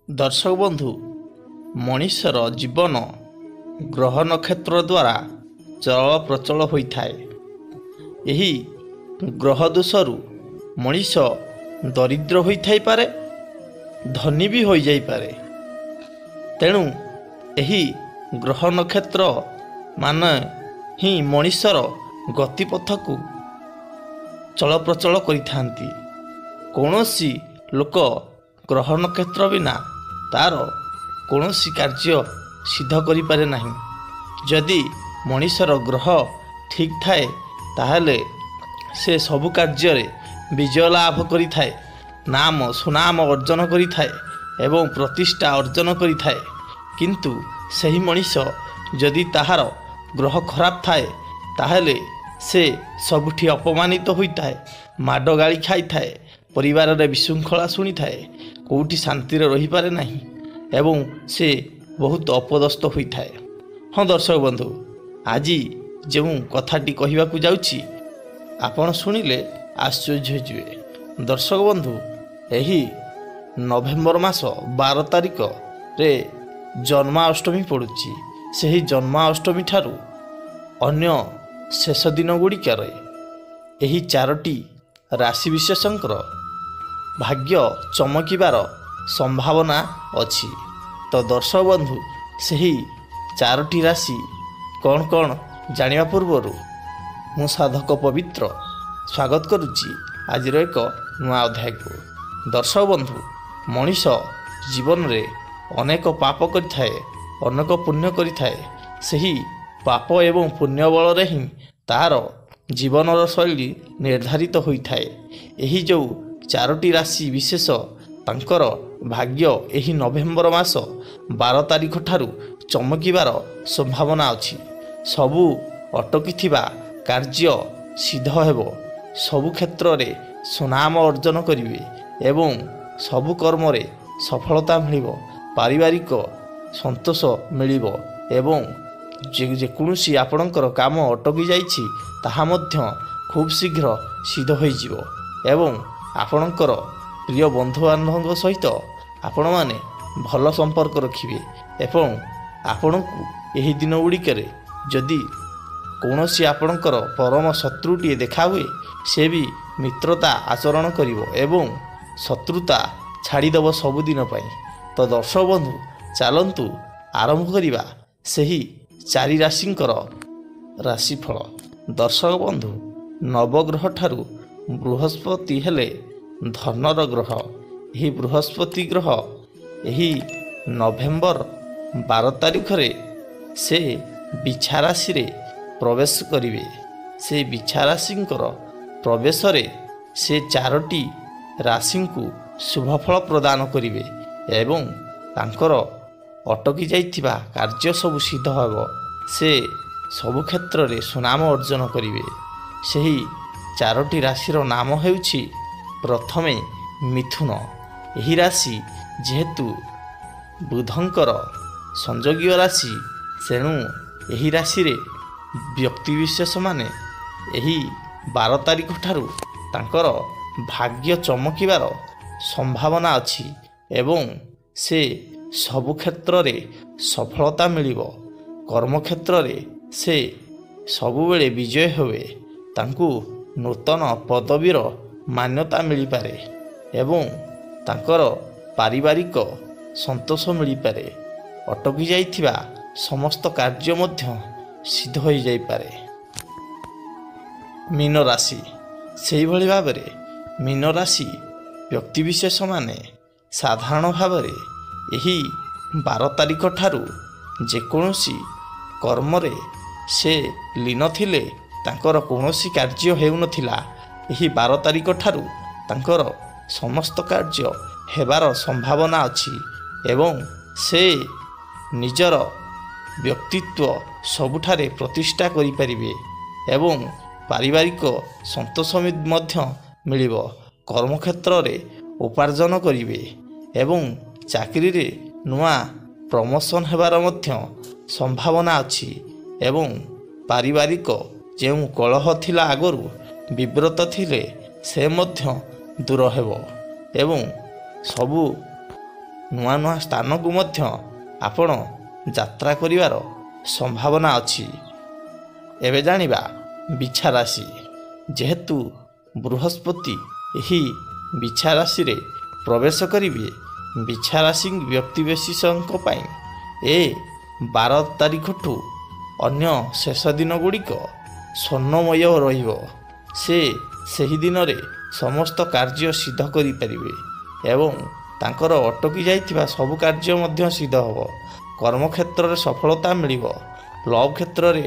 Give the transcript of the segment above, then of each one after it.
दर्शक बंधु मनुष्यर जीवन ग्रह नक्षत्र द्वारा चल प्रचल होता है। यही ग्रह दोषरु मनीष दरिद्र होई पारे, धनी भी हो जाई पारे। तेणु यही ग्रह नक्षत्र मान ही मनुष्यर गतिपथ को चल प्रचल करिथांती। कौनसी लोक ग्रह नक्षत्र बिना तार कौनसी कार्य सिद्ध करि पारे नहीं। जदि मनुष्यर ग्रह ठीक थाए ताहले से सबु कार्य विजय लाभ करि थाए, नाम सुनाम अर्जन करि थाए एवं प्रतिष्ठा अर्जन करि थाए। किंतु सही मनुष्य जदि ताहार ग्रह खराब थाए ताहले से सबुठी अपमानित होता है, माड गाड़ी खाई थाए, परिवार रे विशृंखला शुणी थाए, कौटी शांति रही पारे नहीं एवं से बहुत अपदस्थ होता है। हाँ दर्शक बंधु, आज जो कथाटी कहवाकू जाउछि आपण शुणिले आश्चर्य होइजिवे। दर्शक बंधु, यही नवेम्बर मास 12 तारिख रे जन्माष्टमी पड़ुछि। सही जन्माष्टमी ठारू अन्य शेष दिन गुड़िकार यही 4टी राशि विशेषकर भाग्य चमकिबार संभावना अछि। तो दर्शक बंधु, सही 4टी राशि कौन कौन जानिबा पूर्वरु मु साधक पवित्र स्वागत करुच्ची आज एक नुआ अध्याय को। दर्शक बंधु, मनीष जीवन रे अनेक पाप करिथाए, अनेक पुण्य करिथाए। सही पाप एवं पुण्य बल रे ही तार जीवनर शैली निर्धारित होइथाए। एही जो 4टी राशि विशेष तांकर भाग्य एही नवेम्बर मास 12 तारिख ठारू चमकिबार संभावना अछि। सबु अटकी थिबा कार्य सिद्ध हेबो, सबु क्षेत्र रे सुनाम अर्जन करिवे एवं सबु कर्म रे सफलता मिलिबो, पारिवारिक संतोष मिलिबो एवं जेकोसी आपणकर काम अटकी जाइछि ताहा मध्य खूब शीघ्र सिद्ध होइजिवो एवं आपणकर प्रिय बंधु बांधव सहित आपण माने भल संपर्क रखिए एवं आपण को यही दिन गुड़िक जदि कौनसी आपणकर परम शत्रुटी देखा हुए से भी मित्रता आचरण करिवो एवं शत्रुता छाड़ीदेव सबुदिन पाई। तो दर्शक बंधु, चलतु आरंभ करिबा सही 4 राशिंकर राशिफल। दर्शक बंधु, नवग्रह ठारू बृहस्पति हेले धनर ग्रह। यही बृहस्पति ग्रह यही नवेम्बर 12 तारिख रे से बिछा राशि रे प्रवेश करिवे। से बिछा राशिंकर प्रवेश रे से 4टी राशि को शुभफल प्रदान करिवे एवं तांकर अटकी जाइथिबा कार्य सब सिद्ध हेबो। से सबु क्षेत्र रे सुनाम अर्जन करिवे। सही 4टी राशिर नाम हेउछि प्रथमे मिथुन। यही राशि जेहेतु बुधंकर संयोगीय राशि, तेणु यही राशि रे व्यक्ति विशेष माने यही 12 तारिख ठारू तांकर भाग्य चमकिबार संभावना अछि एवं से सबु क्षेत्र रे सफलता मिलिबो। कर्म क्षेत्र रे से सबुबेले विजय होवे, तांकु नूतन पदवीर मान्यता मिली पारे एवं तांकर पारिवारिक संतोष मिली पारे। अटकी जाइथिबा समस्त कार्य मध्य सिद्ध हो जाई पारे। मीन राशि सेही भली भाबरे मीन राशि व्यक्ति विशेष माने साधारण भाबरे यही 12 तारिख ठारू जेकोसी कर्म रे से लीन थिले तांकर कौनसी कार्य हेउ नथिला। यही 12 तारिख ठारू तांकर समस्त कार्य हेबार संभावना अछि एवं से निजर व्यक्तित्व सबुठारे प्रतिष्ठा करि परिबे एवं पारिवारिक संतोष मध्य मिलिबो। कर्म क्षेत्र रे उपार्जन करिवे एवं चाकरी रे नुआ प्रमोशन हेबार मध्य संभावना अछि एवं पारिवारिक जेउ कलह थिला आगरु विव्रत थिले से मध्य दूर हेबो एवं सबु ନୂଆ ନୂଆ ସ୍ଥାନକୁ ମଧ୍ୟ ଆପଣ ଯାତ୍ରା କରିବାର ସମ୍ଭାବନା ଅଛି। ଏବେ ଜାଣିବା ବିଛା ରାଶି। ଯେହେତୁ ବୃହସ୍ପତି ଏହି ବିଛା ରାଶିରେ ପ୍ରବେଶ କରିବେ, ବିଛା ରାଶି ବ୍ୟକ୍ତିବିଶେଷଙ୍କ ପାଇଁ ଏ 12 ତାରିଖଠୁ ଅନ୍ୟ ଶେଷ ଦିନ ଗୁଡ଼ିକ ସ୍ୱର୍ଣ୍ଣମୟ ରହିବ। ସେ ସେହି ଦିନରେ ସମସ୍ତ କାର୍ଯ୍ୟ ସିଦ୍ଧ କରିପାରିବେ ଏବଂ ତାଙ୍କର ଅଟକି ଯାଇଥିବା ସବୁ କାର୍ଯ୍ୟ ମଧ୍ୟ ସିଦ୍ଧ ହେବ। କର୍ମକ୍ଷେତ୍ରରେ ସଫଳତା ମିଳିବ। ଲଭ୍ କ୍ଷେତ୍ରରେ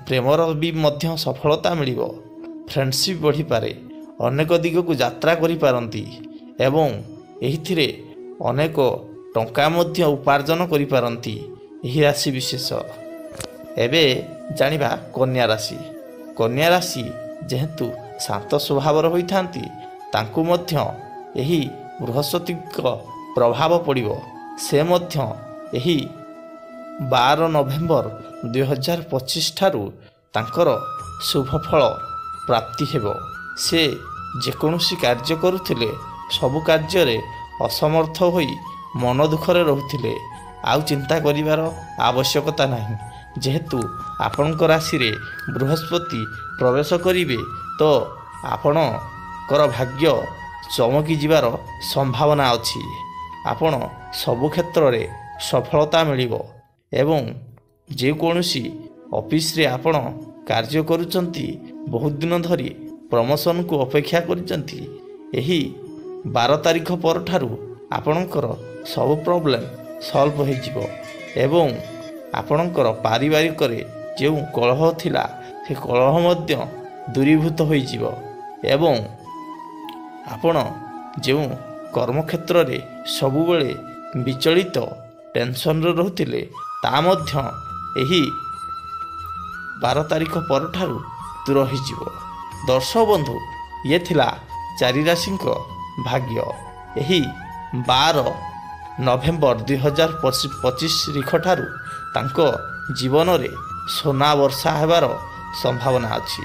ପ୍ରେମର ବି ମଧ୍ୟ ସଫଳତା ମିଳିବ। ଫ୍ରେଣ୍ଡସିପ୍ ବଢ଼ିପାରେ। ଅନେକ ଦିଗକୁ ଯାତ୍ରା କରିପାରନ୍ତି ଏବଂ ଏହିଥିରେ ଅନେକ ଟଙ୍କା ମଧ୍ୟ ଉପାର୍ଜନ କରିପାରନ୍ତି ଏହି ରାଶି ବିଶେଷ। ଏବେ ଜାଣିବା କନ୍ୟା ରାଶି। କନ୍ୟା ରାଶି ଯେହେତୁ ଶାନ୍ତ ସ୍ୱଭାବର ହୋଇଥାନ୍ତି, ତାଙ୍କୁ ମଧ୍ୟ ଏହି ବୃହସ୍ପତିଙ୍କ ପ୍ରଭାବ ପଡ଼ିବ। ସେ ମଧ୍ୟ ଏହି 12 ନଭେମ୍ବର 2025 ଠାରୁ ତାଙ୍କର ଶୁଭଫଳ ପ୍ରାପ୍ତି ହେବ। ସେ ଯେକୌଣସି କାର୍ଯ୍ୟ କରୁଥିଲେ ସବୁ କାର୍ଯ୍ୟରେ ଅସମର୍ଥ ହୋଇ ମନ ଦୁଃଖରେ ରହୁଥିଲେ। ଆଉ ଚିନ୍ତା କରିବାର ଆବଶ୍ୟକତା ନାହିଁ। ଯେହେତୁ ଆପଣଙ୍କ ରାଶିରେ ବୃହସ୍ପତି ପ୍ରବେଶ କରିବେ, ତ ଆପଣଙ୍କର ଭାଗ୍ୟ ଚମକି ଯିବାର ସମ୍ଭାବନା ଅଛି। ଆପଣ ସବୁ କ୍ଷେତ୍ରରେ ସଫଳତା ମିଳିବ ଏବଂ ଯେକୌଣସି ଅଫିସରେ ଆପଣ କାର୍ଯ୍ୟ କରୁଛନ୍ତି, ବହୁତ ଦିନ ଧରି ପ୍ରମୋସନକୁ ଅପେକ୍ଷା କରିଛନ୍ତି, ଏହି 12 ତାରିଖ ପରଠାରୁ ଆପଣଙ୍କର ସବୁ ପ୍ରୋବ୍ଲେମ୍ ସଲ୍ଭ ହୋଇଯିବ ଏବଂ ଆପଣଙ୍କର ପାରିବାରିକରେ ଯେଉଁ କଳହ ଥିଲା, ସେ କଳହ ମଧ୍ୟ ଦୂରୀଭୂତ ହୋଇଯିବ ଏବଂ ଆପଣ ଯେଉଁ କର୍ମକ୍ଷେତ୍ରରେ ସବୁବେଳେ ବିଚଳିତ ଟେନସନରେ ରହୁଥିଲେ, ତା ମଧ୍ୟ ଏହି 12 ତାରିଖ ପରଠାରୁ ଦୂର ହୋଇଯିବ। ଦର୍ଶକ ବନ୍ଧୁ, ଇଏ ଥିଲା 4 ରାଶିଙ୍କ ଭାଗ୍ୟ। ଏହି 12 ନଭେମ୍ବର 2025 ତାରିଖଠାରୁ ତାଙ୍କ ଜୀବନରେ ସୁନା ବର୍ଷା ହେବାର ସମ୍ଭାବନା ଅଛି।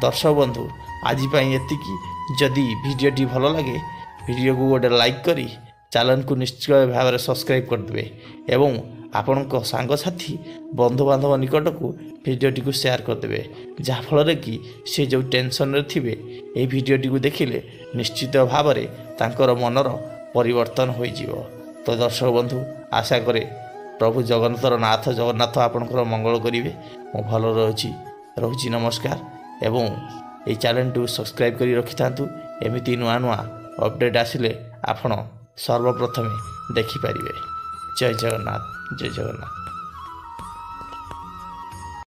ଦର୍ଶକ ବନ୍ଧୁ, ଆଜି ପାଇଁ ଏତିକି। ଯଦି ଭିଡ଼ିଓଟି ଭଲ ଲାଗେ, ଭିଡ଼ିଓକୁ ଗୋଟେ ଲାଇକ୍ କରି ଚ୍ୟାନେଲକୁ ନିଶ୍ଚିତ ଭାବରେ ସବସ୍କ୍ରାଇବ୍ କରିଦେବେ ଏବଂ ଆପଣଙ୍କ ସାଙ୍ଗସାଥି ବନ୍ଧୁବାନ୍ଧବ ନିକଟକୁ ଭିଡ଼ିଓଟିକୁ ସେୟାର କରିଦେବେ, ଯାହାଫଳରେ କି ସେ ଯେଉଁ ଟେନସନରେ ଥିବେ, ଏହି ଭିଡ଼ିଓଟିକୁ ଦେଖିଲେ ନିଶ୍ଚିତ ଭାବରେ ତାଙ୍କର ମନର ପରିବର୍ତ୍ତନ ହୋଇଯିବ। ତ ଦର୍ଶକ ବନ୍ଧୁ, ଆଶା କରେ ପ୍ରଭୁ ଜଗନ୍ନାଥ ଆପଣଙ୍କର ମଙ୍ଗଳ କରିବେ। ମୁଁ ଭଲ ରହୁଛି ନମସ୍କାର ଏବଂ ଏହି ଚ୍ୟାନେଲଟିକୁ ସବସ୍କ୍ରାଇବ୍ କରି ରଖିଥାନ୍ତୁ। ଏମିତି ନୂଆ ନୂଆ ଅପଡ଼େଟ୍ ଆସିଲେ ଆପଣ ସର୍ବପ୍ରଥମେ ଦେଖିପାରିବେ। ଜୟ ଜଗନ୍ନାଥ।